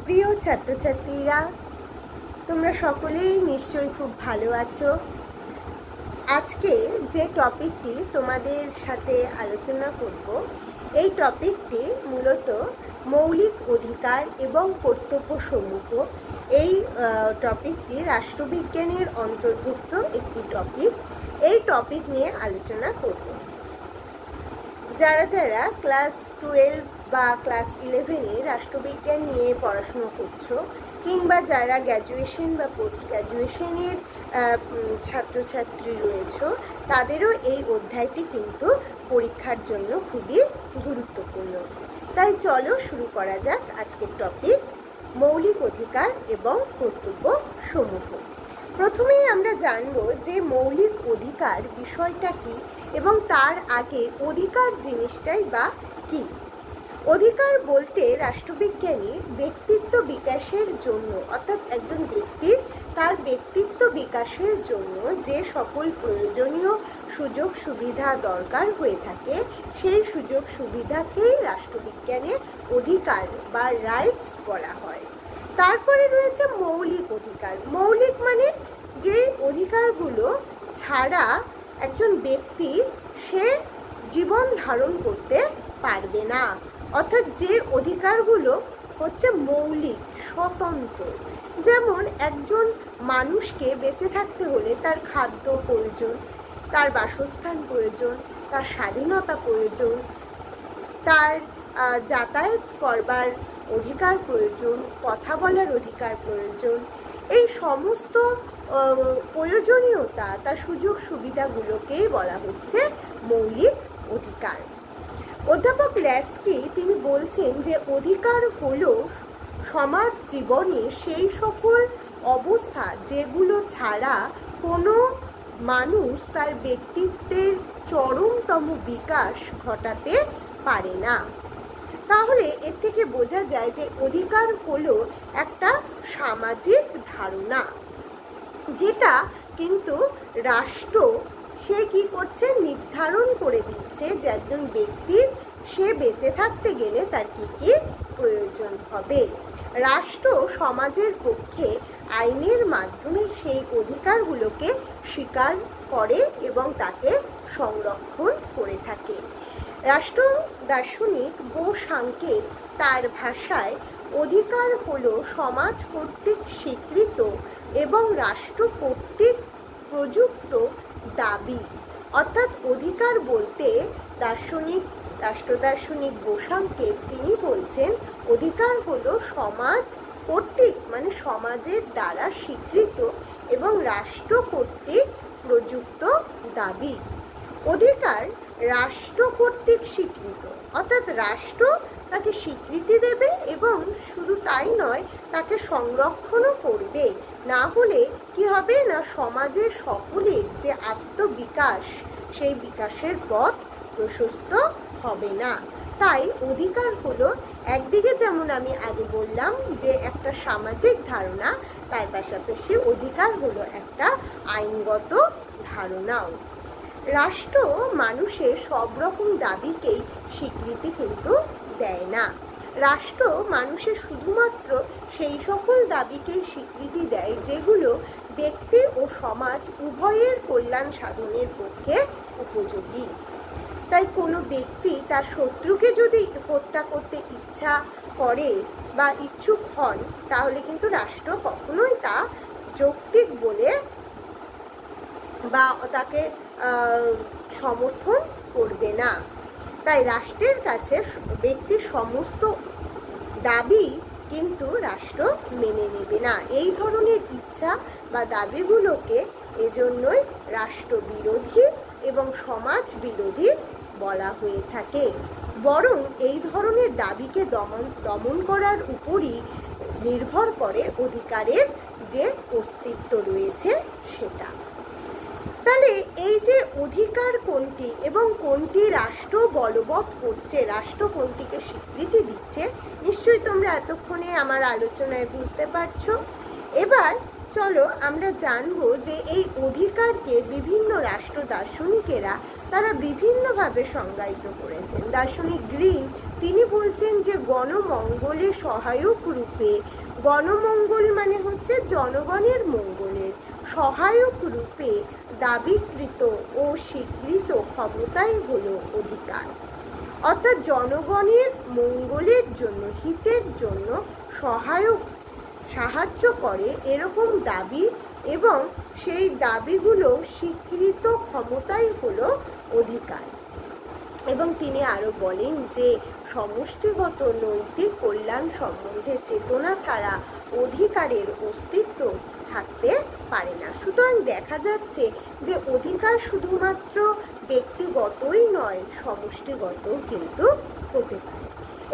প্রিয় ছাত্রছাত্রীরা, তোমরা সকলেই নিশ্চয়ই খুব ভালো আছো। আজকে যে টপিকটি তোমাদের সাথে আলোচনা করব, এই টপিকটি মূলত মৌলিক অধিকার এবং কর্তব্যসমূহ। এই টপিকটি রাষ্ট্রবিজ্ঞানের অন্তর্ভুক্ত একটি টপিক। এই টপিক নিয়ে আলোচনা করব। যারা যারা ক্লাস 12 বা ক্লাস 11-এ রাষ্ট্রবিজ্ঞান নিয়ে পড়াশুনো করছো, কিংবা যারা গ্র্যাজুয়েশন বা পোস্ট গ্র্যাজুয়েশনের ছাত্রছাত্রী রয়েছে, তাদেরও এই অধ্যায়টি কিন্তু পরীক্ষার জন্য খুবই গুরুত্বপূর্ণ। তাই চলো শুরু করা যাক আজকের টপিক, মৌলিক অধিকার এবং কর্তব্য সমূহ। প্রথমেই আমরা জানব যে মৌলিক অধিকার বিষয়টা কি এবং তার আগে অধিকার জিনিসটাই বা কি। অধিকার বলতে রাষ্ট্রবিজ্ঞানী ব্যক্তিত্ব বিকাশের জন্য, অর্থাৎ একজন ব্যক্তির তার ব্যক্তিত্ব বিকাশের জন্য যে সকল প্রয়োজনীয় সুযোগ সুবিধা দরকার হয়ে থাকে, সেই সুযোগ সুবিধাকেই রাষ্ট্রবিজ্ঞানে অধিকার বা রাইটস বলা হয়। তারপরে রয়েছে মৌলিক অধিকার। মৌলিক মানে যে অধিকারগুলো ছাড়া একজন ব্যক্তি সে জীবন ধারণ করতে পারবে না, অর্থাৎ যে অধিকারগুলো হচ্ছে মৌলিক, স্বতন্ত্র। যেমন একজন মানুষকে বেঁচে থাকতে হলে তার খাদ্য প্রয়োজন, তার বাসস্থান প্রয়োজন, তার স্বাধীনতা প্রয়োজন, তার যাতায়াত করবার অধিকার প্রয়োজন, কথা বলার অধিকার প্রয়োজন। এই সমস্ত প্রয়োজনীয়তা, তার সুযোগ সুবিধাগুলোকেই বলা হচ্ছে মৌলিক অধিকার। অধ্যাপক ল্যাস্কি তিনি বলছেন যে অধিকার হলো সমাজ জীবনে সেই সকল অবস্থা যেগুলো ছাড়া কোনো মানুষ তার ব্যক্তিত্বের চরমতম বিকাশ ঘটাতে পারে না। তাহলে এর থেকে বোঝা যায় যে অধিকার হলো একটা সামাজিক ধারণা, যেটা কিন্তু রাষ্ট্র সে কি করছে, নির্ধারণ করে দিচ্ছে যে একজন ব্যক্তির সে বেঁচে থাকতে গেলে তার কি কি প্রয়োজন হবে। রাষ্ট্র সমাজের পক্ষে আইনের মাধ্যমে সেই অধিকারগুলোকে স্বীকার করে এবং তাকে সংরক্ষণ করে থাকে। রাষ্ট্র দার্শনিক বো-সাংকেত তার ভাষায় অধিকার হলো সমাজ কর্তৃক স্বীকৃত এবং রাষ্ট্র কর্তৃক প্রযুক্ত দাবি। অর্থাৎ অধিকার বলতে রাষ্ট্রদার্শনিক বো-সাংকেত তিনি বলছেন অধিকার হলো সমাজ কর্তৃক মানে সমাজের দ্বারা স্বীকৃত এবং রাষ্ট্র কর্তৃক প্রযুক্ত দাবি। অধিকার রাষ্ট্র কর্তৃক স্বীকৃত, অর্থাৎ রাষ্ট্র তাকে স্বীকৃতি দেবে এবং শুধু তাই নয়, তাকে সংরক্ষণও করবে। না হলে কি হবে না, সমাজের সকলের যে আত্মবিকাশ, সেই বিকাশের পথ প্রশস্ত হবে না। তাই অধিকার হলো একদিকে যেমন আমি আগে বললাম যে একটা সামাজিক ধারণা, তার পাশাপাশি অধিকার হলো একটা আইনগত ধারণাও। রাষ্ট্র মানুষের সব রকম দাবিকেই স্বীকৃতি কিন্তু দেয় না। রাষ্ট্র মানুষের শুধুমাত্র সেই সকল দাবিকেই স্বীকৃতি দেয় যেগুলো ব্যক্তি ও সমাজ উভয়ের কল্যাণ সাধনের পক্ষে উপযোগী। তাই কোনো ব্যক্তি তার শত্রুকে যদি হত্যা করতে ইচ্ছা করে বা ইচ্ছুক হন, তাহলে কিন্তু রাষ্ট্র কখনোই তা যৌক্তিক বলে বা তাকে সমর্থন করবে না। তাই রাষ্ট্রের কাছে ব্যক্তির সমস্ত দাবি কিন্তু রাষ্ট্র মেনে নেবে না। এই ধরনের ইচ্ছা বা দাবিগুলোকে এজন্যই রাষ্ট্র বিরোধী এবং সমাজ বিরোধী বলা হয়ে থাকে। বরং এই ধরনের দাবিকে দমন করার উপরই নির্ভর করে অধিকারের যে অস্তিত্ব রয়েছে সেটা। তাহলে এই যে অধিকার কোনটি এবং কোনটি রাষ্ট্র বলবৎ করছে, রাষ্ট্র কোনটিকে স্বীকৃতি দিচ্ছে, নিশ্চয়ই তোমরা এতক্ষণে আমার আলোচনায় বুঝতে পারছো। এবার চলো আমরা জানবো যে এই অধিকারকে বিভিন্ন রাষ্ট্র দার্শনিকেরা তারা বিভিন্নভাবে সংজ্ঞায়িত করেছেন। দার্শনিক গ্রিন তিনি বলছেন যে গণমঙ্গলের সহায়ক রূপে, গণমঙ্গল মানে হচ্ছে জনগণের মঙ্গলের সহায়ক রূপে দাবিকৃত ও স্বীকৃত ক্ষমতাই হলো অধিকার। অর্থাৎ জনগণের মঙ্গলের জন্য, হিতের জন্য সাহায্য করে এরকম দাবি এবং সেই দাবিগুলো স্বীকৃত ক্ষমতাই হলো অধিকার। এবং তিনি আরো বলেন যে সমষ্টিগত নৈতিক কল্যাণ সম্বন্ধে চেতনা ছাড়া অধিকারের অস্তিত্ব থাকতে পারে না। সুতরাং দেখা যাচ্ছে যে অধিকার শুধুমাত্র ব্যক্তিগতই নয়, সমষ্টিগত কিন্তু হতে পারে।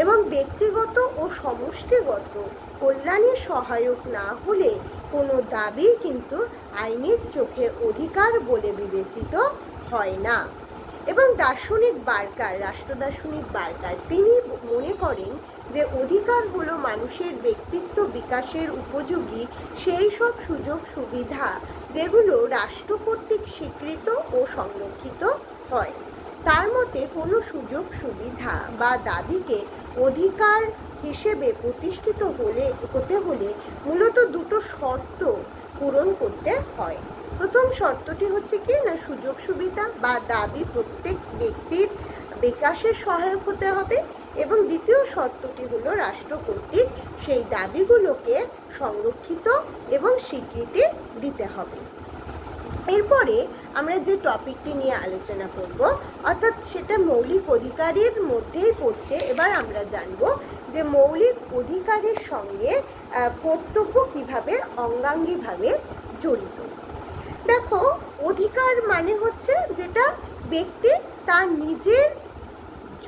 এবং ব্যক্তিগত ও সমষ্টিগত কল্যাণের সহায়ক না হলে কোনো দাবি কিন্তু আইনের চোখে অধিকার বলে বিবেচিত হয় না। এবং দার্শনিক বার্কার, রাষ্ট্রদার্শনিক বার্কার তিনি মনে করেন যে অধিকার হলো মানুষের ব্যক্তিত্ব বিকাশের উপযোগী সেই সব সুযোগ সুবিধা যেগুলো রাষ্ট্র কর্তৃক স্বীকৃত ও সংরক্ষিত হয়। তার মতে কোনো সুযোগ সুবিধা বা দাবিকে অধিকার হিসেবে প্রতিষ্ঠিত হতে হলে মূলত দুটো শর্ত পূরণ করতে হয়। প্রথম শর্তটি হচ্ছে কি না, সুযোগ সুবিধা বা দাবি প্রত্যেক ব্যক্তির বিকাশের সহায়ক হতে হবে। এবং দ্বিতীয় শর্তটি হলো রাষ্ট্র কর্তৃক সেই দাবিগুলোকে সংরক্ষিত এবং স্বীকৃতি দিতে হবে। এরপরে আমরা যে টপিকটি নিয়ে আলোচনা করব, অর্থাৎ সেটা মৌলিক অধিকারের মধ্যেই পড়ছে। এবার আমরা জানবো যে মৌলিক অধিকারের সঙ্গে কর্তব্য কিভাবে অঙ্গাঙ্গিভাবে জড়িত। দেখো, অধিকার মানে হচ্ছে যেটা ব্যক্তি তার নিজের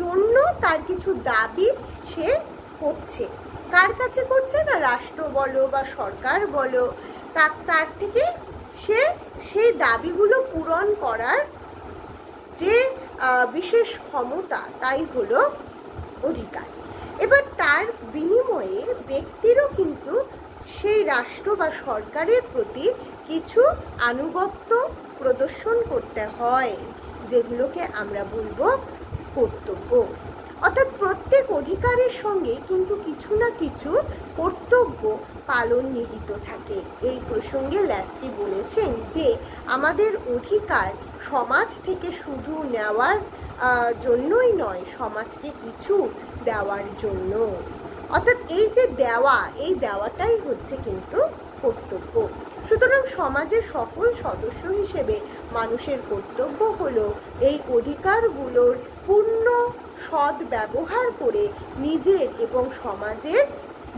জন্য তার কিছু দাবি সে করছে। কার কাছে করছে না, রাষ্ট্র বলো বা সরকার বলো, তার থেকে সে সেই দাবিগুলো পূরণ করার যে বিশেষ ক্ষমতা, তাই হলো অধিকার। এবার তার বিনিময়ে ব্যক্তিরও কিন্তু সেই রাষ্ট্র বা সরকারের প্রতি কিছু আনুগত্য প্রদর্শন করতে হয়, যেগুলোকে আমরা বলবো কর্তব্য। অর্থাৎ প্রত্যেক অধিকারের সঙ্গে কিন্তু কিছু না কিছু কর্তব্য পালন নিহিত থাকে। এই প্রসঙ্গে ল্যাস্কি বলেছেন যে আমাদের অধিকার সমাজ থেকে শুধু নেওয়ার জন্যই নয়, সমাজকে কিছু দেওয়ার জন্য। অর্থাৎ এই যে দেওয়া, এই দেওয়াটাই হচ্ছে কিন্তু কর্তব্য। সুতরাং সমাজের সকল সদস্য হিসেবে মানুষের কর্তব্য হলো এই অধিকারগুলোর পূর্ণ সৎ ব্যবহার করে নিজের এবং সমাজের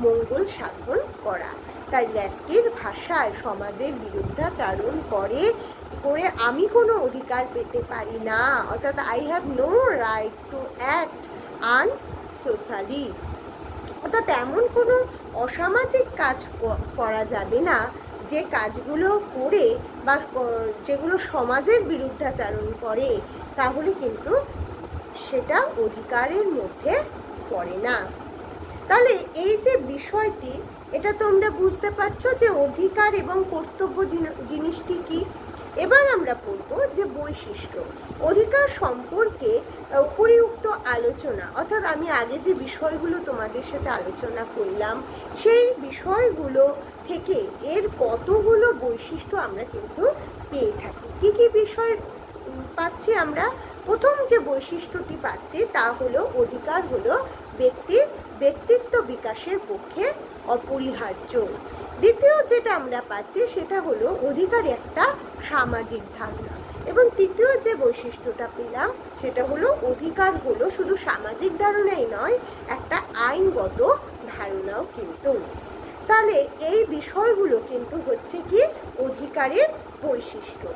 মঙ্গল সাধন করা। তাই ল্যাস্কির ভাষায় সমাজের বিরুদ্ধাচারণ করে আমি কোনো অধিকার পেতে পারি না, অর্থাৎ I have no right to act unsocially, অর্থাৎ এমন কোনো অসামাজিক কাজ করা যাবে না যে কাজগুলো করে বা যেগুলো সমাজের বিরুদ্ধাচারণ করে, তাহলে কিন্তু সেটা অধিকারের মধ্যে পড়ে না। তাহলে এই যে বিষয়টি, এটা তোমরা বুঝতে পারছো যে অধিকার এবং কর্তব্য জিনিসটি কি। এবার আমরা পড়ব যে বৈশিষ্ট্য। অধিকার সম্পর্কে উপরিউক্ত আলোচনা, অর্থাৎ আমি আগে যে বিষয়গুলো তোমাদের সাথে আলোচনা করলাম, সেই বিষয়গুলো থেকে এর কতগুলো বৈশিষ্ট্য আমরা কিন্তু পেয়ে থাকি। কি কি বিষয় পাচ্ছি আমরা? প্রথম যে বৈশিষ্ট্যটি পাচ্ছি তা হলো অধিকার হলো ব্যক্তির ব্যক্তিত্ব বিকাশের পক্ষে অপরিহার্য। দ্বিতীয় যেটা আমরা পাচ্ছি সেটা হলো অধিকার একটা সামাজিক ধারণা। এবং তৃতীয় যে বৈশিষ্ট্যটা পেলাম সেটা হলো অধিকার হলো শুধু সামাজিক ধারণাই নয়, একটা আইনগত ধারণাও কিন্তু। তাহলে এই বিষয়গুলো কিন্তু হচ্ছে কি অধিকারের বৈশিষ্ট্য।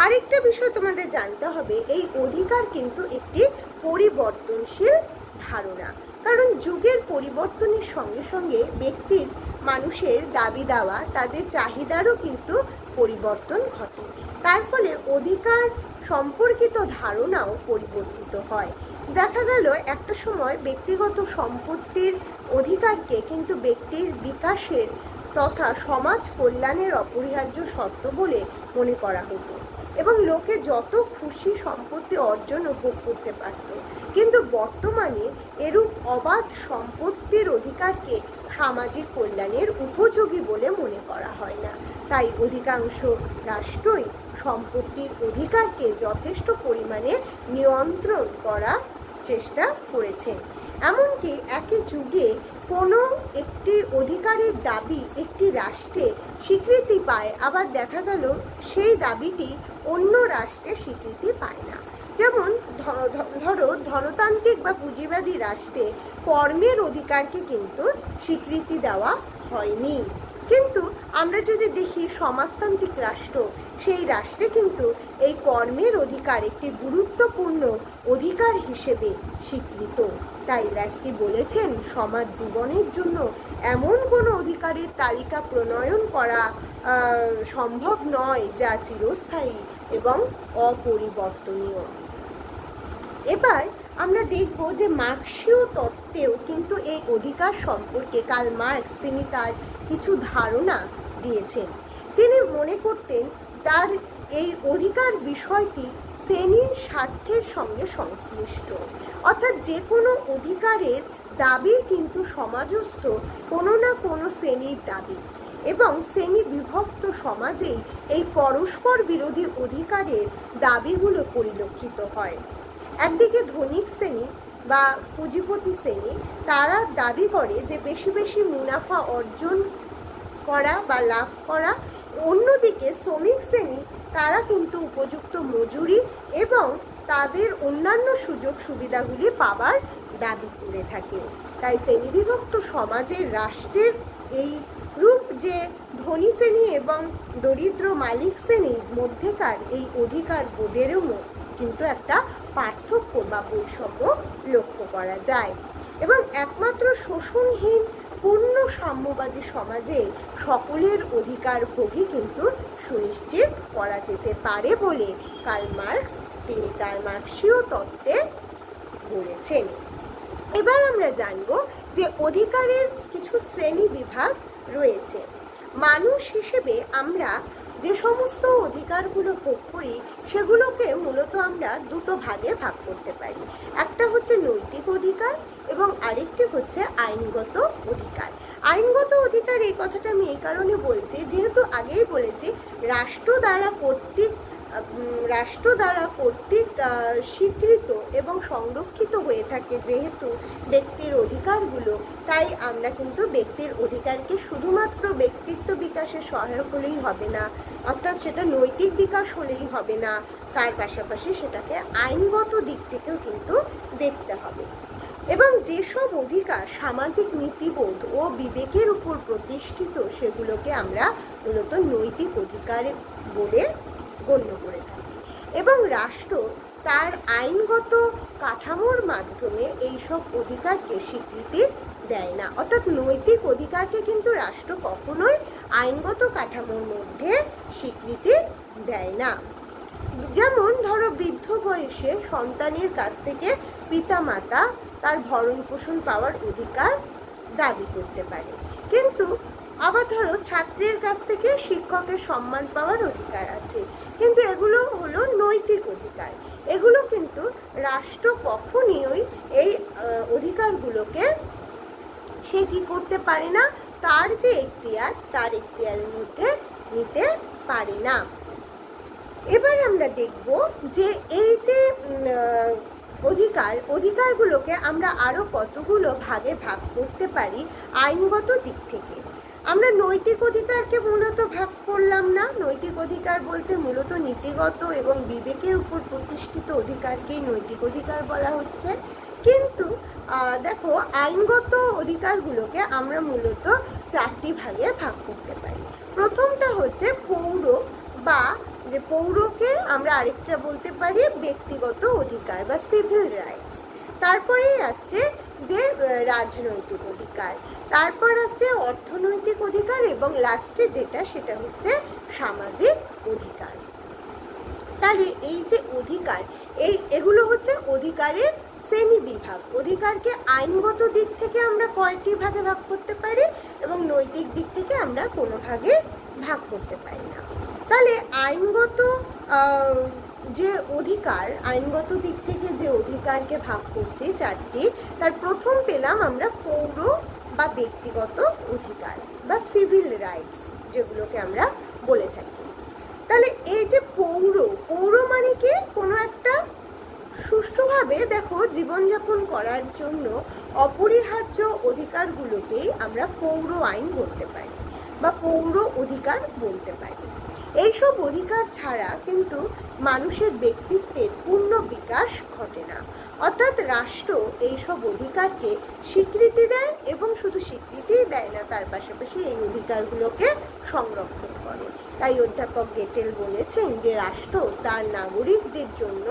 আরেকটা বিষয় তোমাদের জানতে হবে, এই অধিকার কিন্তু একটি পরিবর্তনশীল ধারণা। কারণ যুগের পরিবর্তনের সঙ্গে সঙ্গে ব্যক্তির মানুষের দাবি দাওয়া, তাদের চাহিদারও কিন্তু পরিবর্তন ঘটে। তার ফলে অধিকার সম্পর্কিত ধারণাও পরিবর্তিত হয়। দেখা গেল একটা সময় ব্যক্তিগত সম্পত্তির অধিকারকে কিন্তু ব্যক্তির বিকাশের তথা সমাজ কল্যাণের অপরিহার্য শর্ত বলে মনে করা হতো। এবং লোকে যত খুশি সম্পত্তি অর্জন ও ভোগ করতে পারত। কিন্তু বর্তমানে এরূপ অবাধ সম্পত্তির অধিকারকে সামাজিক কল্যাণের উপযোগী বলে মনে করা হয় না। তাই অধিকাংশ রাষ্ট্রই সম্পত্তির অধিকারকে যথেষ্ট পরিমাণে নিয়ন্ত্রণ করার চেষ্টা করেছেন। এমনকি একই যুগে কোনো একটি অধিকারের দাবি একটি রাষ্ট্রে স্বীকৃতি পায়, আবার দেখা গেল সেই দাবিটি অন্য রাষ্ট্রে স্বীকৃতি পায় না। যেমন ধরো ধনতান্ত্রিক বা পুঁজিবাদী রাষ্ট্রে কর্মের অধিকারকে কিন্তু স্বীকৃতি দেওয়া হয়নি। কিন্তু আমরা যদি দেখি সমাজতান্ত্রিক রাষ্ট্র, সেই রাষ্ট্রে কিন্তু এই কর্মের অধিকার একটি গুরুত্বপূর্ণ অধিকার হিসেবে স্বীকৃত। তাই ল্যাস্কি বলেছেন, সমাজ জীবনের জন্য এমন কোনো অধিকারের তালিকা প্রণয়ন করা সম্ভব নয় যা চিরস্থায়ী এবং অপরিবর্তনীয়। এবার আমরা দেখব যে মার্ক্সীয় তত্ত্বেও কিন্তু এই অধিকার সম্পর্কে কার্ল মার্কস তিনি তার কিছু ধারণা দিয়েছেন। তিনি মনে করতেন তার এই অধিকার বিষয়টি শ্রেণীর স্বার্থের সঙ্গে সংশ্লিষ্ট, অর্থাৎ যে কোনো অধিকারের দাবি কিন্তু সমাজস্থ কোনো না কোনো শ্রেণীর দাবি, এবং শ্রেণী বিভক্ত সমাজেই এই পরস্পর বিরোধী অধিকারের দাবিগুলো পরিলক্ষিত হয়। একদিকে ধনিক শ্রেণী বা পুঁজিপতি শ্রেণী তারা দাবি করে যে বেশি বেশি মুনাফা অর্জন করা বা লাভ করা, অন্যদিকে শ্রমিক শ্রেণী তারা কিন্তু উপযুক্ত মজুরি এবং তাদের অন্যান্য সুযোগ সুবিধাগুলি পাবার দাবি করে থাকে। তাই শ্রেণীবিভক্ত সমাজের রাষ্ট্রের এই রূপ যে ধনী শ্রেণী এবং দরিদ্র মালিক শ্রেণীর মধ্যেকার এই অধিকার বোধেরও কিন্তু একটা পার্থক্য বা বৈষম্য লক্ষ্য করা যায়, এবং একমাত্র শোষণহীন পূর্ণ সাম্যবাদী সমাজে সকলের অধিকার ভোগই কিন্তু সুনিশ্চিত করা যেতে পারে বলে কার্ল মার্কস তিনি তার মার্ক্সীয় তত্ত্বে বলেছেন। এবার আমরা জানব যে অধিকারের কিছু শ্রেণী বিভাগ রয়েছে। মানুষ হিসেবে আমরা যে সমস্ত অধিকারগুলো ভোগ করি সেগুলোকে মূলত আমরা দুটো ভাগে ভাগ করতে পারি। একটা হচ্ছে নৈতিক অধিকার এবং আরেকটি হচ্ছে আইনগত অধিকার। আইনগত অধিকার এই কথাটা আমি এই কারণে বলছি, যেহেতু আগেই বলেছি রাষ্ট্র দ্বারা কর্তৃক স্বীকৃত এবং সংরক্ষিত হয়ে থাকে যেহেতু ব্যক্তির অধিকারগুলো, তাই আমরা কিন্তু ব্যক্তির অধিকারকে শুধুমাত্র ব্যক্তিত্ব বিকাশে সহায়ক হলেই হবে না, অর্থাৎ সেটা নৈতিক বিকাশ হলেই হবে না, তার পাশাপাশি সেটাকে আইনগত দিক থেকেও কিন্তু দেখতে হবে। এবং যেসব অধিকার সামাজিক নীতিবোধ ও বিবেকের উপর প্রতিষ্ঠিত সেগুলোকে আমরা মূলত নৈতিক অধিকার বলে গণ্য করে থাকি, এবং রাষ্ট্র তার আইনগত কাঠামোর মাধ্যমে এইসব অধিকারকে স্বীকৃতি দেয় না। অর্থাৎ নৈতিক অধিকারকে কিন্তু রাষ্ট্র কখনোই আইনগত কাঠামোর মধ্যে স্বীকৃতি দেয় না। যেমন ধরো বৃদ্ধ বয়সে সন্তানের কাছ থেকে পিতামাতা তার ভরণ পোষণ পাওয়ার অধিকার দাবি করতে পারে, কিন্তু আবার ধরো ছাত্রের কাছ থেকে শিক্ষকের সম্মান পাওয়ার অধিকার আছে, কিন্তু এগুলো হলো নৈতিক অধিকার। এগুলো কিন্তু রাষ্ট্র কখনোই এই অধিকারগুলোকে সে কি করতে পারে না, তার যে এখতিয়ার তার এখতিয়ারের মধ্যে নিতে পারে না। এবার আমরা দেখব যে এই যে অধিকারগুলোকে আমরা আরো কতগুলো ভাগে ভাগ করতে পারি আইনগত দিক থেকে। আমরা নৈতিক অধিকারকে মূলত ভাগ করলাম না। নৈতিক অধিকার বলতে মূলত নীতিগত এবং বিবেকের উপর প্রতিষ্ঠিত অধিকারকেই নৈতিক অধিকার বলা হচ্ছে, কিন্তু দেখো আইনগত অধিকারগুলোকে আমরা মূলত চারটি ভাগে ভাগ করতে পারি। প্রথমটা হচ্ছে পৌর, বা যে পৌরকে আমরা আরেকটা বলতে পারি ব্যক্তিগত অধিকার বা সিভিল রাইটস। তারপরেই আসছে যে রাজনৈতিক অধিকার, তারপর আসছে অর্থনৈতিক অধিকার, এবং লাস্টে যেটা সেটা হচ্ছে সামাজিক অধিকার। তাহলে এই যে অধিকার, এগুলো হচ্ছে অধিকারের শ্রেণী বিভাগ। অধিকারকে আইনগত দিক থেকে আমরা কয়েকটি ভাগে ভাগ করতে পারি এবং নৈতিক দিক থেকে আমরা কোনো ভাগে ভাগ করতে পারি না। তাহলে আইনগত যে অধিকার, আইনগত দিক থেকে যে অধিকারকে ভাগ করছে চারটি, তার প্রথম পেলাম আমরা পৌর বা ব্যক্তিগত অধিকার বা সিভিল রাইটস, যেগুলোকে আমরা বলে থাকি। তাহলে এই যে পৌর মানে কি, কোনো একটা সুষ্ঠুভাবে দেখো জীবনযাপন করার জন্য অপরিহার্য অধিকারগুলোকেই আমরা পৌর আইন বলতে পারি বা পৌর অধিকার বলতে পারি। এইসব অধিকার ছাড়া কিন্তু মানুষের ব্যক্তিত্বের পূর্ণ বিকাশ ঘটে না। অর্থাৎ রাষ্ট্র এইসব অধিকারকে স্বীকৃতি দেয় এবং শুধু স্বীকৃতিই দেয় না, তার পাশাপাশি এই অধিকারগুলোকে সংরক্ষণ করে। তাই অধ্যাপক গেটেল বলেছেন যে রাষ্ট্র তার নাগরিকদের জন্য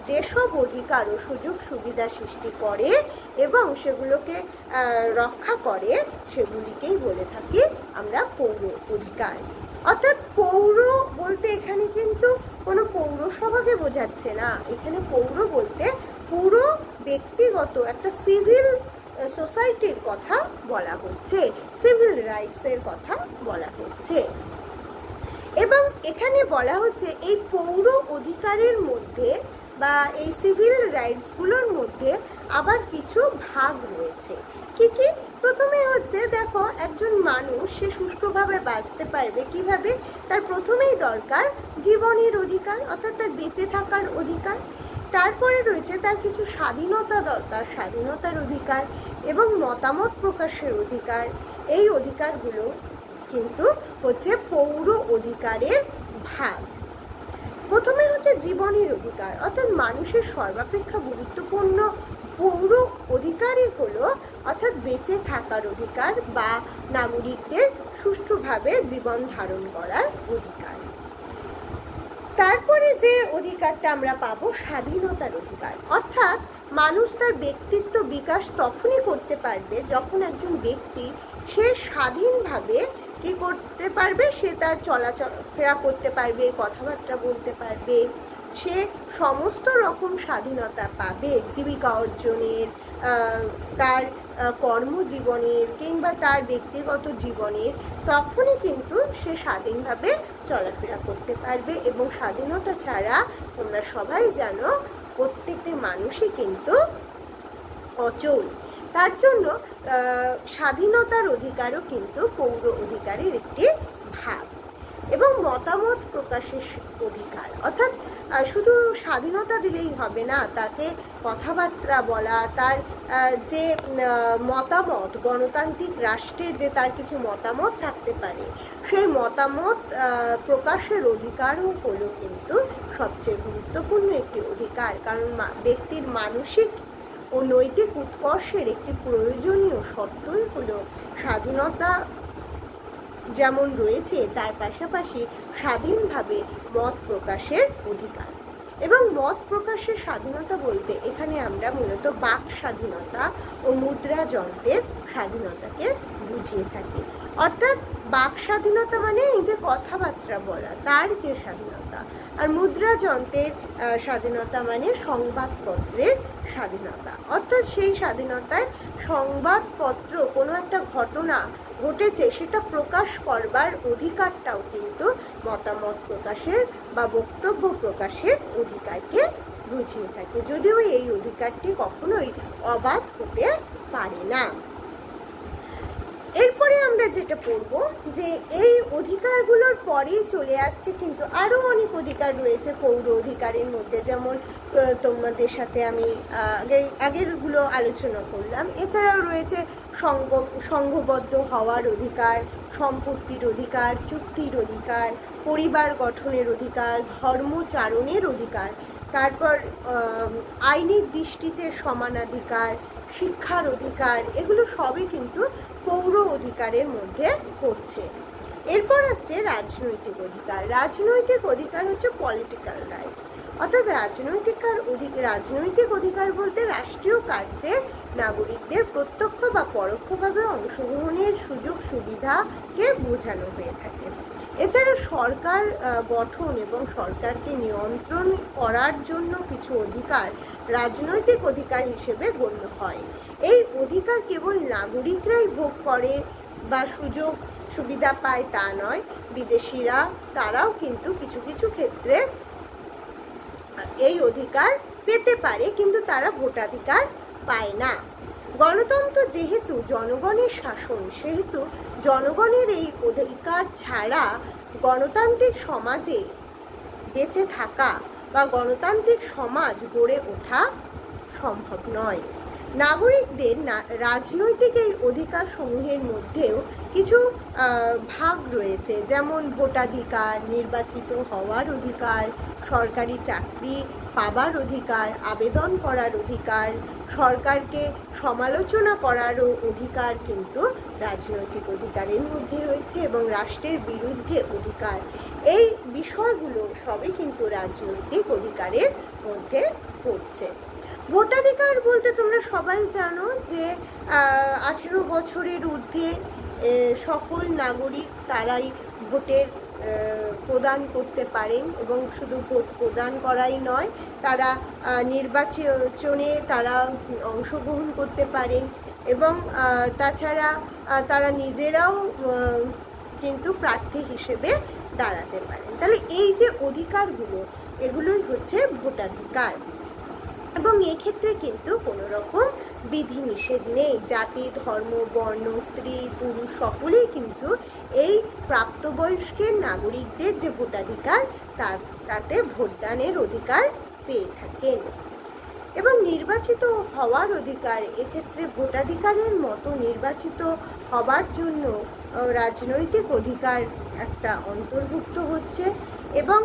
যেসব অধিকার ও সুযোগ সুবিধা সৃষ্টি করে এবং সেগুলোকে রক্ষা করে, সেগুলিকেই বলে থাকি আমরা পৌর অধিকার। অর্থাৎ পৌর বলতে এখানে কিন্তু কোনো পৌরসভাকে বোঝাচ্ছে না, এখানে পৌর বলতে পুরো ব্যক্তিগত একটা সিভিল সোসাইটির কথা বলা হচ্ছে, সিভিল রাইটসের কথা বলা হচ্ছে। এবং এখানে বলা হচ্ছে এই পৌর অধিকারের মধ্যে বা এই সিভিল রাইটসগুলোর মধ্যে আবার কিছু ভাগ রয়েছে। কি কি? প্রথমে হচ্ছে দেখো, একজন মানুষ সে সুষ্ঠুভাবে বাঁচতে পারবে কিভাবে, তার প্রথমেই দরকার জীবনের অধিকার, অর্থাৎ তার বেঁচে থাকার অধিকার। তারপরে রয়েছে তার কিছু স্বাধীনতা দরকার, স্বাধীনতার অধিকার এবং মতামত প্রকাশের অধিকার। এই অধিকারগুলো কিন্তু হচ্ছে পৌর অধিকারের ভাগ। প্রথমে হচ্ছে জীবনের অধিকার, অর্থাৎ মানুষের সর্বাপেক্ষা গুরুত্বপূর্ণ পৌর অধিকারই হলো অর্থাৎ বেঁচে থাকার অধিকার বা নাগরিকদের সুষ্ঠুভাবে জীবন ধারণ করার অধিকার। তারপরে যে অধিকারটা আমরা পাবো স্বাধীনতার অধিকার, অর্থাৎ মানুষ তার ব্যক্তিত্ব বিকাশ তখনই করতে পারবে যখন একজন ব্যক্তি সে স্বাধীনভাবে কি করতে পারবে, সে তার চলাফেরা করতে পারবে, কথাবার্তা বলতে পারবে, সে সমস্ত রকম স্বাধীনতা পাবে জীবিকা অর্জনের, তার কর্মজীবনের কিংবা তার ব্যক্তিগত জীবনের। তখনই কিন্তু সে স্বাধীনভাবে চলাফেরা করতে পারবে। এবং স্বাধীনতা ছাড়া তোমরা সবাই জানো প্রত্যেকটি মানুষই কিন্তু অচল। তার জন্য স্বাধীনতার অধিকারও কিন্তু পৌর অধিকারের একটি ভাগ। এবং মতামত প্রকাশের অধিকার, অর্থাৎ শুধু স্বাধীনতা দিলেই হবে না, তাকে কথাবার্তা বলা, তার যে মতামত, গণতান্ত্রিক রাষ্ট্রে যে তার কিছু মতামত থাকতে পারে, সেই মতামত প্রকাশের অধিকারও হলো কিন্তু সবচেয়ে গুরুত্বপূর্ণ একটি অধিকার। কারণ ব্যক্তির মানসিক ও নৈতিক উৎকর্ষের একটি প্রয়োজনীয় শর্তই হলো স্বাধীনতা যেমন রয়েছে, তার পাশাপাশি স্বাধীনভাবে মত প্রকাশের অধিকার। এবং মত প্রকাশের স্বাধীনতা বলতে এখানে আমরা মূলত বাক স্বাধীনতা ও মুদ্রা যন্ত্রের স্বাধীনতাকে বুঝিয়ে থাকি। অর্থাৎ বাক স্বাধীনতা মানে এই যে কথাবার্তা বলা, তার যে স্বাধীনতা, আর মুদ্রা যন্ত্রের স্বাধীনতা মানে সংবাদপত্রের স্বাধীনতা। অর্থাৎ সেই স্বাধীনতায় সংবাদপত্র কোনো একটা ঘটনা ঘটেছে সেটা প্রকাশ করবার অধিকারটাও কিন্তু মতামত প্রকাশের বা বক্তব্য প্রকাশের অধিকারকে বুঝিয়ে থাকে, যদিও এই অধিকারটি কখনোই অবাধ হতে পারে না। এরপরে আমরা যেটা পড়বো যে এই অধিকারগুলোর পরেই চলে আসছে কিন্তু আরো অনেক অধিকার রয়েছে পৌর অধিকারের মধ্যে, যেমন তোমাদের সাথে আমি আগেরগুলো আলোচনা করলাম। এছাড়াও রয়েছে সংঘবদ্ধ হওয়ার অধিকার, সম্পত্তির অধিকার, চুক্তির অধিকার, পরিবার গঠনের অধিকার, ধর্মচারণের অধিকার, তারপর আইনের দৃষ্টিতে সমানাধিকার, শিক্ষার অধিকার, এগুলো সবই কিন্তু পৌর অধিকারের মধ্যে পড়ছে। এরপর আসছে রাজনৈতিক অধিকার। রাজনৈতিক অধিকার হচ্ছে পলিটিক্যাল রাইটস, অর্থাৎ রাজনৈতিক অধিকার বলতে রাষ্ট্রীয় কার্যে নাগরিকদের প্রত্যক্ষ বা পরোক্ষভাবে অংশগ্রহণের সুযোগ সুবিধাকে বোঝানো হয়ে থাকে। এছাড়া সরকার গঠন এবং সরকারকে নিয়ন্ত্রণ করার জন্য কিছু অধিকার রাজনৈতিক অধিকার হিসেবে গণ্য হয়। এই অধিকার কেবল নাগরিকরাই ভোগ করে বা সুযোগ সুবিধা পায় তা নয়, বিদেশিরা তারাও কিন্তু কিছু কিছু ক্ষেত্রে এই অধিকার পেতে পারে, কিন্তু তারা ভোটাধিকার পায় না। গণতন্ত্র যেহেতু জনগণের শাসন, সেহেতু জনগণের এই অধিকার ছাড়া গণতান্ত্রিক সমাজে বেঁচে থাকা বা গণতান্ত্রিক সমাজ গড়ে ওঠা সম্ভব নয়। নাগরিকদের রাজনৈতিক এই অধিকার সমূহের মধ্যেও কিছু ভাগ রয়েছে, যেমন ভোটাধিকার, নির্বাচিত হওয়ার অধিকার, সরকারি চাকরি পাবার অধিকার, আবেদন করার অধিকার, সরকারকে সমালোচনা করারও অধিকার কিন্তু রাজনৈতিক অধিকারের মধ্যে রয়েছে, এবং রাষ্ট্রের বিরুদ্ধে অধিকার। এই বিষয়গুলো সবই কিন্তু রাজনৈতিক অধিকারের মধ্যে পড়ছে। ভোটাধিকার বলতে তোমরা সবাই জানো যে 18 বছরের ঊর্ধ্বে সকল নাগরিক তারাই ভোটের প্রদান করতে পারেন, এবং শুধু ভোট প্রদান করাই নয়, তারা নির্বাচনে তারা অংশগ্রহণ করতে পারেন, এবং তাছাড়া তারা নিজেরাও কিন্তু প্রার্থী হিসেবে দাঁড়াতে পারেন। তাহলে এই যে অধিকারগুলো, এগুলোই হচ্ছে ভোটাধিকার, এবং এক্ষেত্রে কিন্তু কোনো রকম বিধিনিষেধ নেই। জাতি, ধর্ম, বর্ণ, স্ত্রী, পুরুষ সকলেই কিন্তু এই প্রাপ্তবয়স্কের নাগরিকদের যে ভোটাধিকার তাতে ভোটদানের অধিকার পেয়ে থাকেন। এবং নির্বাচিত হওয়ার অধিকার, এক্ষেত্রে ভোটাধিকারের মতো নির্বাচিত হবার জন্য রাজনৈতিক অধিকার একটা অন্তর্ভুক্ত হচ্ছে, এবং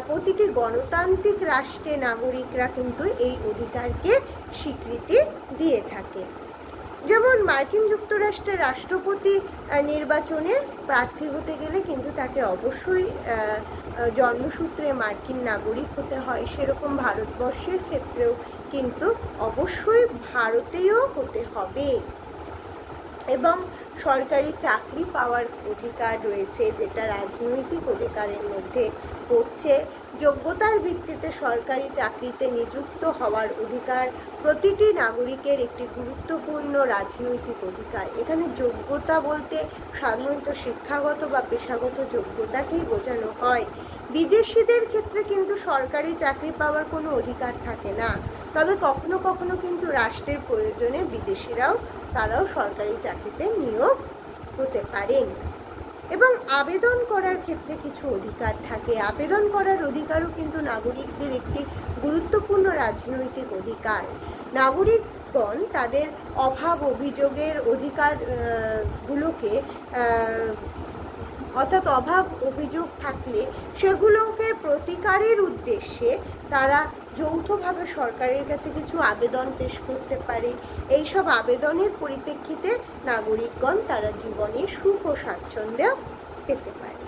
প্রতিটি গণতান্ত্রিক রাষ্ট্রে নাগরিকরা কিন্তু এই অধিকারকে স্বীকৃতি দিয়ে থাকে। যেমন মার্কিন যুক্তরাষ্ট্রের রাষ্ট্রপতি নির্বাচনে প্রার্থী হতে গেলে কিন্তু তাকে অবশ্যই জন্মসূত্রে মার্কিন নাগরিক হতে হয়, সেরকম ভারতবর্ষের ক্ষেত্রেও কিন্তু অবশ্যই ভারতীয় হতে হবে। এবং সরকারি চাকরি পাওয়ার অধিকার রয়েছে, যেটা রাজনৈতিক অধিকারের মধ্যে পড়ছে। যোগ্যতার ভিত্তিতে সরকারি চাকরিতে নিযুক্ত হওয়ার অধিকার প্রতিটি নাগরিকের একটি গুরুত্বপূর্ণ রাজনৈতিক অধিকার। এখানে যোগ্যতা বলতে সাধারণত শিক্ষাগত বা পেশাগত যোগ্যতাকেই বোঝানো হয়। বিদেশিদের ক্ষেত্রে কিন্তু সরকারি চাকরি পাওয়ার কোনো অধিকার থাকে না, তবে কখনো কখনো কিন্তু রাষ্ট্রের প্রয়োজনে বিদেশিরাও তারাও সরকারি চাকরিতে নিয়োগ হতে পারেন। এবং আবেদন করার ক্ষেত্রে কিছু অধিকার থাকে। আবেদন করার অধিকারও কিন্তু নাগরিকদের একটি গুরুত্বপূর্ণ রাজনৈতিক অধিকার। নাগরিকগণ তাদের অভাব অভিযোগের অধিকার গুলোকে অর্থাৎ অভাব অভিযোগ থাকলে সেগুলোকে প্রতিকারের উদ্দেশ্যে তারা যৌথভাবে সরকারের কাছে কিছু আবেদন পেশ করতে পারে। এইসব আবেদনের পরিপ্রেক্ষিতে নাগরিকগণ তারা জীবনে সুখ ও স্বাচ্ছন্দ্য পেতে পারে।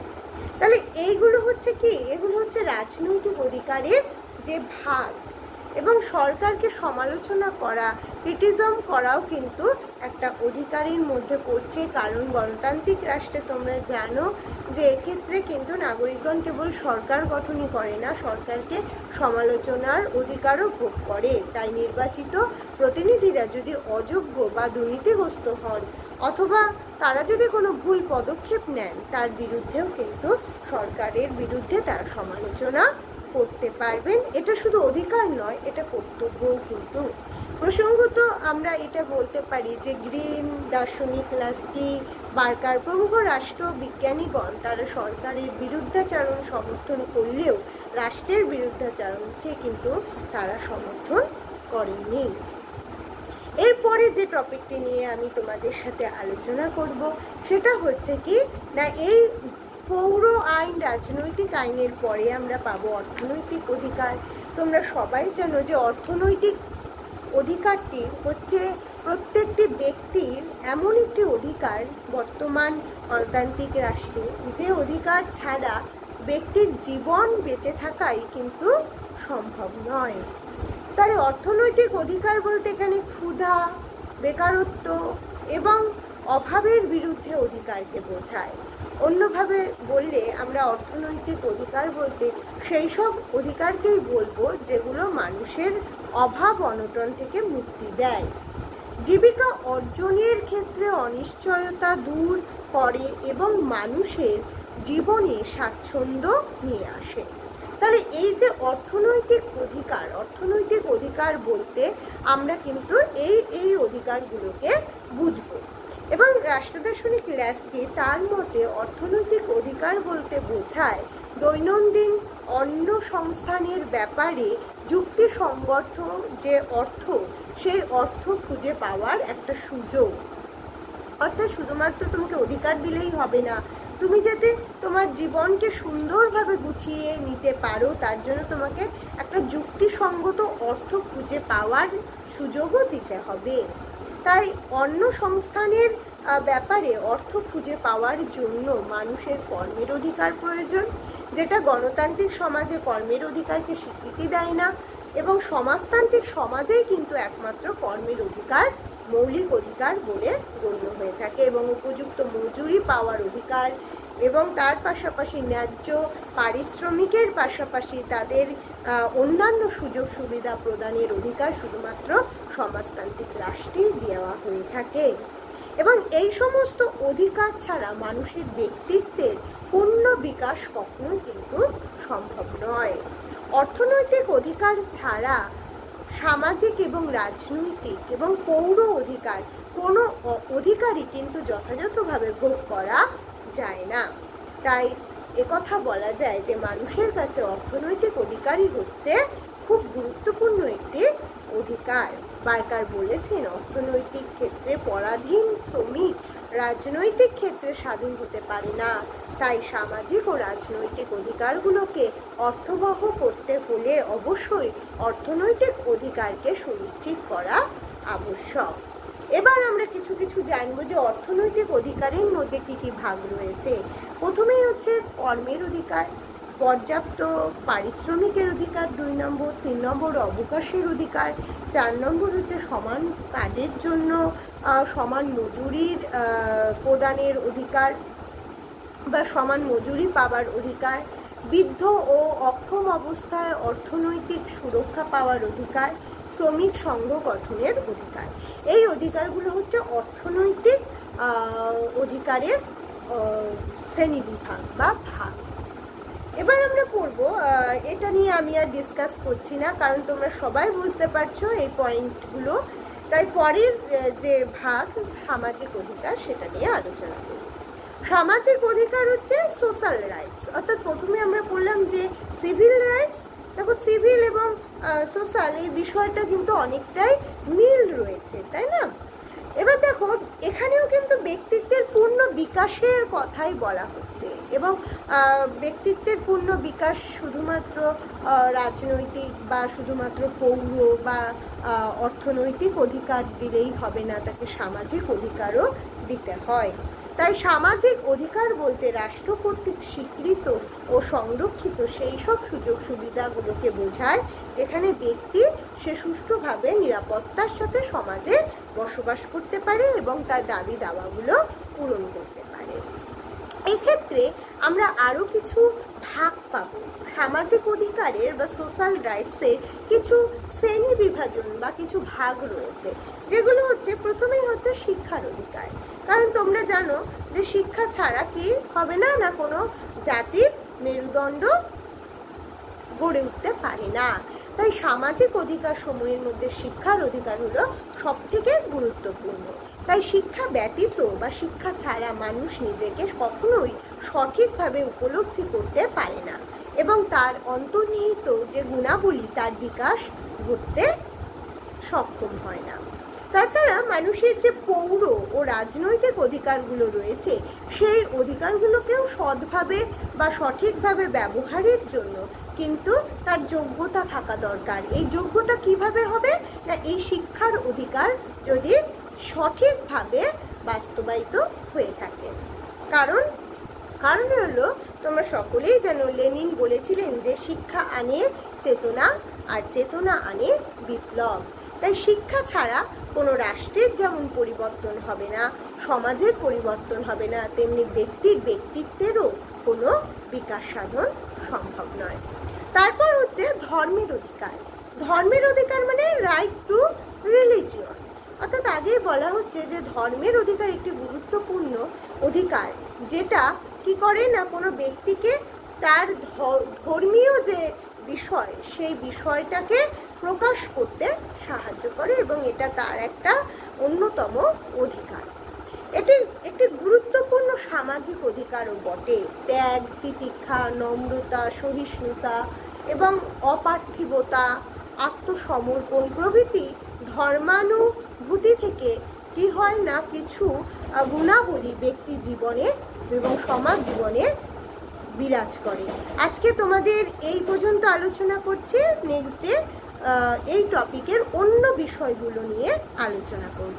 তাহলে এইগুলো হচ্ছে কি, এগুলো হচ্ছে রাজনৈতিক অধিকারের যে ভাগ। এবং সরকারকে সমালোচনা করা, ক্রিটিজম করাও কিন্তু একটা অধিকারের মধ্যে পড়ছে, কারণ গণতান্ত্রিক রাষ্ট্রে তোমরা জানো যে এক্ষেত্রে কিন্তু নাগরিকগণ কেবল সরকার গঠনই করে না, সরকারকে সমালোচনার অধিকারও ভোগ করে। তাই নির্বাচিত প্রতিনিধিরা যদি অযোগ্য বা দুর্নীতিগ্রস্ত হন, অথবা তারা যদি কোনো ভুল পদক্ষেপ নেন, তার বিরুদ্ধেও কিন্তু সরকারের বিরুদ্ধে তারা সমালোচনা করতে পারবেন। এটা শুধু অধিকার নয়, এটা কর্তব্যও কিন্তু। প্রসঙ্গত আমরা এটা বলতে পারি যে গ্রিন, দার্শনিক লাস্কি, বার্কার প্রমুখ রাষ্ট্রবিজ্ঞানীগণ তারা সরকারের বিরুদ্ধাচরণ সমর্থন করলেও রাষ্ট্রের বিরুদ্ধাচরণকে কিন্তু তারা সমর্থন করেননি। এরপরে যে টপিকটি নিয়ে আমি তোমাদের সাথে আলোচনা করব সেটা হচ্ছে কি না, এই পৌর আইন, রাজনৈতিক আইনের পরে আমরা পাবো অর্থনৈতিক অধিকার। তোমরা সবাই জানো যে অর্থনৈতিক অধিকারটি হচ্ছে প্রত্যেকটি ব্যক্তির এমন একটি অধিকার বর্তমান গণতান্ত্রিক রাষ্ট্রে, যে অধিকার ছাড়া ব্যক্তির জীবন বেঁচে থাকাই কিন্তু সম্ভব নয়। তাই অর্থনৈতিক অধিকার বলতে এখানে ক্ষুধা, বেকারত্ব এবং অভাবের বিরুদ্ধে অধিকারকে বোঝায়। অন্যভাবে বললে আমরা অর্থনৈতিক অধিকার বলতে সেই সব অধিকারকেই বলবো যেগুলো মানুষের অভাব অনটন থেকে মুক্তি দেয়। জীবিকা অর্জনের ক্ষেত্রে অনিশ্চয়তা দূর করে এবং মানুষের জীবনে স্বাচ্ছন্দ্য নিয়ে আসে। তাহলে এই যে অর্থনৈতিক অধিকার বলতে আমরা কিন্তু এই অধিকারগুলোকে বুঝবো। এবং রাষ্ট্রদার্শনিক ল্যাস্কি তার মতে অর্থনৈতিক অধিকার বলতে বোঝায় দৈনন্দিন অন্ন সংস্থানের ব্যাপারে যুক্তিসঙ্গত যে অর্থ, সেই অর্থ খুঁজে পাওয়ার একটা সুযোগ। অর্থাৎ শুধুমাত্র তোমাকে অধিকার দিলেই হবে না, তুমি যাতে তোমার জীবনকে সুন্দরভাবে গুছিয়ে নিতে পারো তার জন্য তোমাকে একটা যুক্তিসঙ্গত অর্থ খুঁজে পাওয়ার সুযোগও দিতে হবে। তাই অন্ন সংস্থানের ব্যাপারে অর্থ খুঁজে পাওয়ার জন্য মানুষের কর্মের অধিকার প্রয়োজন, যেটা গণতান্ত্রিক সমাজে কর্মের অধিকারকে স্বীকৃতি দেয় না, এবং সমাজতান্ত্রিক সমাজেই কিন্তু একমাত্র কর্মের অধিকার মৌলিক অধিকার বলে গণ্য হয়ে থাকে। এবং উপযুক্ত মজুরি পাওয়ার অধিকার এবং তার পাশাপাশি ন্যায্য পারিশ্রমিকের পাশাপাশি তাদের অন্যান্য সুযোগ সুবিধা প্রদানের অধিকার শুধুমাত্র সমাজতান্ত্রিক রাষ্ট্রেই দেওয়া হয়ে থাকে। এবং এই সমস্ত অধিকার ছাড়া মানুষের ব্যক্তিত্বের পূর্ণ বিকাশ কখনো কিন্তু সম্ভব নয়। অর্থনৈতিক অধিকার ছাড়া সামাজিক এবং রাজনৈতিক এবং পৌর অধিকার কোনো অধিকারই কিন্তু যথাযথভাবে ভোগ করা যায় না। তাই একথা বলা যায় যে মানুষের কাছে অর্থনৈতিক অধিকারই হচ্ছে খুব গুরুত্বপূর্ণ একটি অধিকার। বার্কার বলেছেন, অর্থনৈতিক ক্ষেত্রে পরাধীন শ্রমিক রাজনৈতিক ক্ষেত্রে স্বাধীন হতে পারে না। তাই সামাজিক ও রাজনৈতিক অধিকারগুলোকে অর্থবহ করতে হলে অবশ্যই অর্থনৈতিক অধিকারকে সুনিশ্চিত করা আবশ্যক। এবার আমরা কিছু কিছু জানবো যে অর্থনৈতিক অধিকারের মধ্যে কি কি ভাগ রয়েছে। প্রথমেই হচ্ছে কর্মের অধিকার, পর্যাপ্ত পারিশ্রমিকের অধিকার 2 নম্বর, 3 নম্বর অবকাশের অধিকার, 4 নম্বর হচ্ছে সমান কাজের জন্য সমান মজুরির প্রদানের অধিকার বা সমান মজুরি পাওয়ার অধিকার, বৃদ্ধ ও অক্ষম অবস্থায় অর্থনৈতিক সুরক্ষা পাওয়ার অধিকার, শ্রমিক সংঘ গঠনের অধিকার। এই অধিকারগুলো হচ্ছে অর্থনৈতিক অধিকারের শ্রেণীবিভাগ বা ভাগ। এবার আমরা পড়বো, এটা নিয়ে আমি আর ডিসকাস করছি না কারণ তোমরা সবাই বুঝতে পারছো এই পয়েন্টগুলো। তাই পরের যে ভাগ সামাজিক অধিকার সেটা নিয়ে আলোচনা করব। সামাজিক অধিকার হচ্ছে সোশ্যাল রাইটস, অর্থাৎ প্রথমে আমরা বললাম যে সিভিল রাইটস। দেখো, সিভিল এবং সোশ্যাল এই বিষয়টা কিন্তু অনেকটাই মিল রয়েছে, তাই না? এবার দেখো, এখানেও কিন্তু ব্যক্তিত্বের পূর্ণ বিকাশের কথাই বলা হচ্ছে এবং ব্যক্তিত্বের পূর্ণ বিকাশ শুধুমাত্র রাজনৈতিক বা শুধুমাত্র পৌর বা অর্থনৈতিক অধিকার দিলেই হবে না, তাকে সামাজিক অধিকারও দিতে হয়। তাই সামাজিক অধিকার বলতে রাষ্ট্র কর্তৃক স্বীকৃত ও সংরক্ষিত সেই সব সুযোগ সুবিধাগুলোকে বোঝায় যেখানে ব্যক্তি সে সুষ্ঠুভাবে নিরাপত্তার সাথে সমাজে বসবাস করতে পারে এবং তার দাবি দাওয়াগুলো পূরণ করতে পারে। এক্ষেত্রে আমরা আরও কিছু ভাগ পাবো। সামাজিক অধিকারের বা সোশ্যাল রাইটসের কিছু শ্রেণী বিভাজন বা কিছু ভাগ রয়েছে, যেগুলো হচ্ছে প্রথমেই হচ্ছে শিক্ষার অধিকার। কারণ তোমরা জানো যে শিক্ষা ছাড়া কি হবে না, না কোনো জাতির মেরুদণ্ড গড়ে উঠতে পারে না। তাই সামাজিক অধিকার সমূহের মধ্যে শিক্ষার অধিকার হলো সব থেকে গুরুত্বপূর্ণ। তাই শিক্ষা ব্যতীত বা শিক্ষা ছাড়া মানুষ নিজেকে কখনোই সঠিকভাবে উপলব্ধি করতে পারে না এবং তার অন্তর্নিহিত যে গুণাবলী তার বিকাশ ঘটতে সক্ষম হয় না। তাছাড়া মানুষের যে পৌর ও রাজনৈতিক অধিকারগুলো রয়েছে সেই অধিকারগুলোকেও সৎভাবে বা সঠিকভাবে ব্যবহারের জন্য কিন্তু তার যোগ্যতা থাকা দরকার। এই যোগ্যতা কিভাবে হবে না, এই শিক্ষার অধিকার যদি সঠিকভাবে বাস্তবায়িত হয়ে থাকে। কারণ হলো, তোমরা সকলেই জানো, লেনিন বলেছিলেন যে শিক্ষা আনে চেতনা আর চেতনা আনে বিপ্লব। তাই শিক্ষা ছাড়া কোনো রাষ্ট্রের যেমন পরিবর্তন হবে না, সমাজের পরিবর্তন হবে না, তেমনি ব্যক্তির ব্যক্তিত্বেরও কোনো বিকাশ সাধন সম্ভব নয়। তারপর হচ্ছে ধর্মের অধিকার। ধর্মের অধিকার মানে রাইট টু রিলিজিয়ন, অর্থাৎ আগেই বলা হচ্ছে যে ধর্মের অধিকার একটি গুরুত্বপূর্ণ অধিকার, যেটা কি করে না কোনো ব্যক্তিকে তার ধর্মীয় যে বিষয় সেই বিষয়টাকে প্রকাশ করতে সাহায্য করে এবং এটা তার একটা অন্যতম অধিকার। এটি একটি গুরুত্বপূর্ণ সামাজিক অধিকারও বটে। ত্যাগ, তিতিক্ষা, নম্রতা, সহিষ্ণুতা এবং অপার্থিবতা, আত্মসমর্পণ প্রভৃতি ধর্মানুভূতি থেকে কি হয় না কিছু গুণাবলী ব্যক্তি জীবনে এবং সমাজ জীবনে বিরাজ করে। আজকে তোমাদের এই পর্যন্ত আলোচনা করছি, নেক্সট ডে এই টপিকের অন্য বিষয়গুলো নিয়ে আলোচনা করব।